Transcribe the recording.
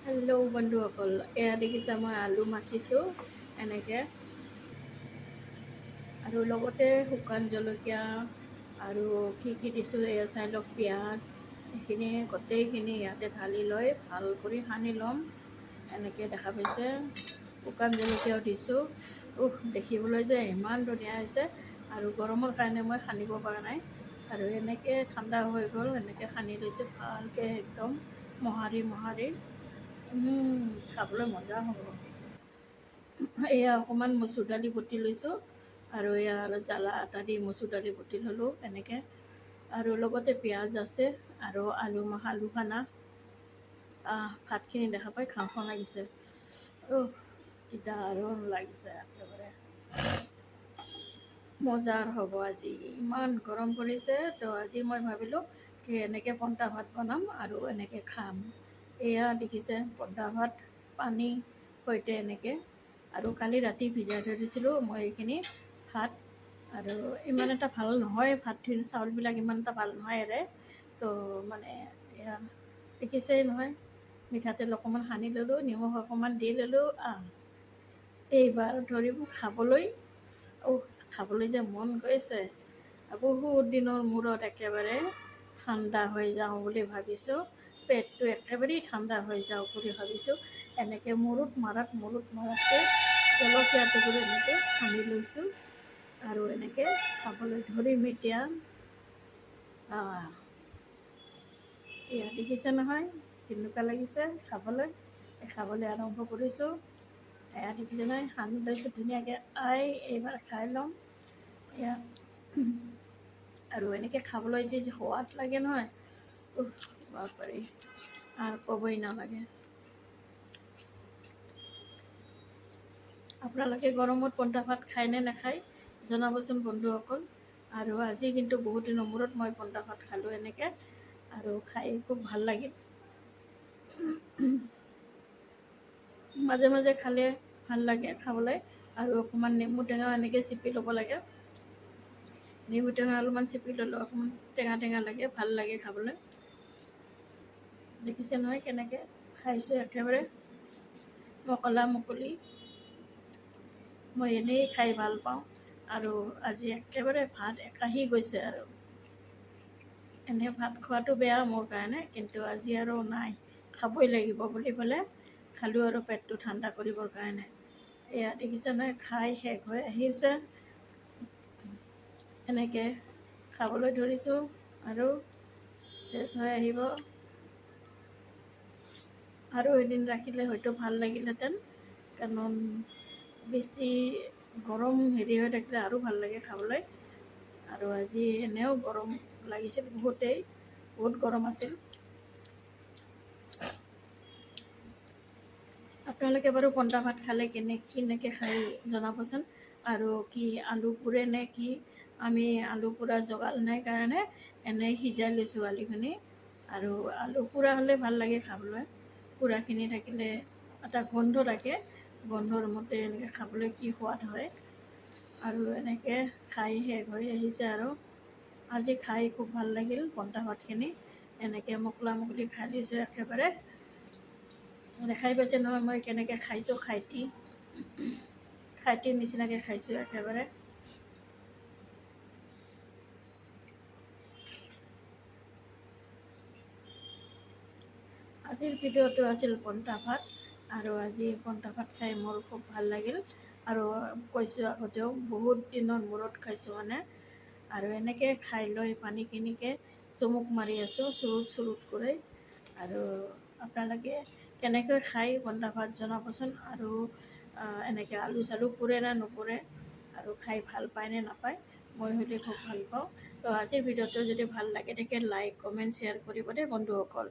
Hello' বন্ধুসকল, এয়া দেখিছা মই আলু মাখিছোঁ এনেকৈ, আৰু লগতে শুকান জলকীয়া আৰু কি দিছোঁ এয়া চাই লওক, পিঁয়াজ, এইখিনি গোটেইখিনি ইয়াতে ঢালি লৈ ভাল কৰি সানি ল'ম। এনেকৈ দেখা পাইছে, শুকান জলকীয়াও দিছোঁ। দেখিবলৈ যে ইমান ধুনীয়া হৈছে, আৰু গৰমৰ কাৰণে মই সানিব পৰা নাই, আৰু এনেকৈ ঠাণ্ডা হৈ গ'ল। এনেকৈ সানি লৈছোঁ ভালকৈ, একদম মোহাৰি খাবলৈ মজা হ'ব। এয়া অকণমান মচুৰ দালি বটি লৈছোঁ, আৰু এয়া জ্বালা আটা দি মচুৰ দালি বটি ল'লোঁ এনেকৈ, আৰু লগতে পিঁয়াজ আছে আৰু আলু খানা। ভাতখিনি দেখা পাই খাওঁ খাওঁ লাগিছে, তিতা আৰু লাগিছে একেবাৰে। মজাৰ হ'ব আজি, ইমান গৰম পৰিছে। তো আজি মই ভাবিলোঁ কি এনেকৈ পন্তা ভাত বনাম আৰু এনেকৈ খাম। এয়া দেখিছে পন্তা ভাত, পানী সৈতে এনেকৈ, আৰু কালি ৰাতি ভিজাই থৈ দিছিলোঁ মই এইখিনি ভাত। আৰু ইমান এটা ভাল নহয় ভাতখিনি, চাউলবিলাক ইমান এটা ভাল নহয় তো মানে এয়া দেখিছেই নহয়, মিঠাতেল অকণমান সানি ল'লোঁ, নিমখ অকণমান দি ল'লোঁ। এইবাৰ ধৰিব খাবলৈ যে মন গৈছে। বহুত দিনৰ মূৰত একেবাৰে ঠাণ্ডা হৈ যাওঁ বুলি ভাবিছোঁ, পেটটো একেবাৰেই ঠাণ্ডা হৈ যাওক বুলি ভাবিছোঁ। এনেকৈ মূৰত মাৰাতকৈ জলকীয়া টুকুৰা এনেকৈ সানি লৈছোঁ, আৰু এনেকৈ খাবলৈ ধৰিম এতিয়া। এয়া দেখিছে নহয় কেনেকুৱা লাগিছে খাবলৈ আৰম্ভ কৰিছোঁ। এয়া দেখিছে নহয়, সানি লৈছোঁ ধুনীয়াকৈ। এইবাৰ খাই ল'ম এয়া। আৰু এনেকৈ খাবলৈ যে সোৱাদ লাগে নহয়, বাপৰে, আৰু ক'বই নালাগে। আপোনালোকে গৰমত পন্তা ভাত খায়নে নাখায় জনাবচোন বন্ধুসকল। আৰু আজি কিন্তু বহুত দিনৰ মূৰত মই পন্তা ভাত খালোঁ এনেকৈ, আৰু খাই খুব ভাল লাগিল। মাজে মাজে খালে ভাল লাগে খাবলৈ, আৰু অকণমান নেমু টেঙাও এনেকৈ চেপি ল'ব লাগে। নেমু টেঙা অলপমান চেপি ল'লোঁ, অকণমান টেঙা টেঙা লাগে, ভাল লাগে খাবলৈ। দেখিছে নহয় কেনেকৈ খাইছোঁ একেবাৰে মুকলি। মই এনেই খাই ভাল পাওঁ, আৰু আজি একেবাৰে ভাত একাহি গৈছে। আৰু এনেই ভাত খোৱাটো বেয়া মোৰ কাৰণে, কিন্তু আজি আৰু নাই, খাবই লাগিব বুলি পেলাই খালোঁ, আৰু পেটটো ঠাণ্ডা কৰিবৰ কাৰণে। এয়া দেখিছে নহয়, খাই শেষ হৈ আহিছে। এনেকৈ খাবলৈ ধৰিছোঁ, আৰু চেচ হৈ আহিব। আৰু এদিন ৰাখিলে হয়তো ভাল লাগিলহেঁতেন, কাৰণ বেছি গৰম হৈ থাকিলে আৰু ভাল লাগে খাবলৈ। আৰু আজি এনেও গৰম লাগিছিল, বহুত গৰম আছিল। আপোনালোকে বাৰু পন্তা ভাত খালে কেনেকৈ খাই জনাবচোন। আৰু কি আলু পোৰে নে কি? আমি আলু পোৰা জগাল নাই কাৰণে এনেই সিজাই লৈছোঁ আলুখিনি। আৰু আলু পোৰা হ'লে ভাল লাগে খাবলৈ, পোৰাখিনি থাকিলে এটা গোন্ধ থাকে, গোন্ধৰ মতে এনেকৈ খাবলৈ কি সোৱাদ হয়। আৰু এনেকৈ খাই শেষ হৈ আহিছে। আৰু আজি খাই খুব ভাল লাগিল পন্তা ভাতখিনি, এনেকৈ মুকলি খাই দিছোঁ একেবাৰে। দেখাই পাইছে নহয় মই কেনেকৈ খাইছোঁ, খাইটিৰ নিচিনাকৈ খাইছোঁ একেবাৰে। আজিৰ ভিডিঅ'টো আছিল পন্তা ভাত, আৰু আজি পন্তা ভাত খাই মোৰ খুব ভাল লাগিল। আৰু কৈছোঁ আগতেও, বহুত দিনৰ মূৰত খাইছোঁ মানে। আৰু এনেকৈ খাই লৈ পানীখিনিকে চুমুক মাৰি আছোঁ চুৰুট কৰি। আৰু আপোনালোকে কেনেকৈ খাই পন্তা ভাত জনাবচোন। আৰু এনেকৈ আলু চালু পোৰে নে নোপোৰে, আৰু খাই ভাল পায় নে নাপায়, মই হ'লে খুব ভাল পাওঁ। তো আজিৰ ভিডিঅ'টো যদি ভাল লাগে থাকে লাইক কমেণ্ট শ্বেয়াৰ কৰিব দেই বন্ধুসকল।